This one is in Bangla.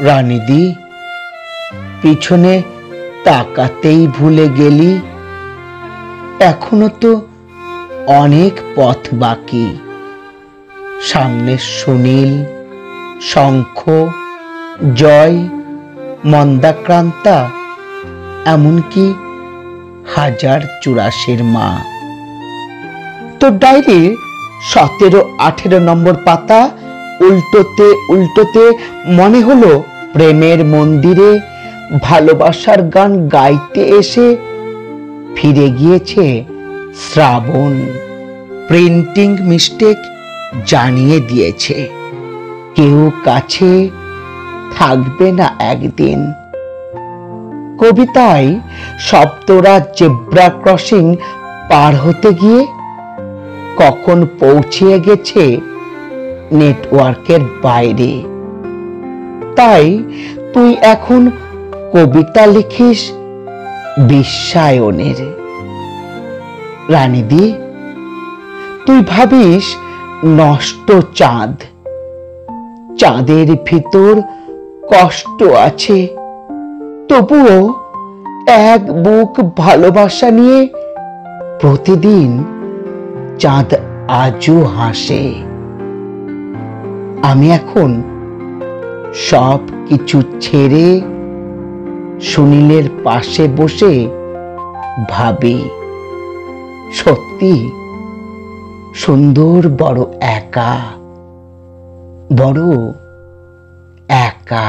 রানিদি, পিছনে তাকাতেই ভুলে গেলি, এখনো তো অনেক পথ বাকি। সামনে সুনীল, শঙ্খ, জয়, মন্দাক্রান্তা, এমনকি 1084 মা। তোর ডায়েরির 17-18 নম্বর পাতা উল্টোতে উল্টোতে মনে হলো প্রেমের মন্দিরে ভালোবাসার গান গাইতে এসে ফিরে গিয়েছে শ্রাবণ। প্রিন্টিং মিস্টেক জানিয়ে দিয়েছে কেউ কাছে থাকবে না একদিন। কবিতায় শব্দরা জেব্রা ক্রসিং পার হতে গিয়ে কখন পৌঁছিয়ে গেছে নেটওয়ার্কের বাইরে। তাই তুই এখন কবিতা লিখিস বিশ্বায়নের। রানিদি, তুই ভাবিস নষ্ট চাঁদ, চাঁদের ভিতর কষ্ট আছে, তবুও এক বুক ভালোবাসা নিয়ে প্রতিদিন চাঁদ আজও হাসে। আমি এখন সব কিছু ছেড়ে সুনীলের পাশে বসে ভাবি, সত্যি সুন্দর বড় একা, বড় একা।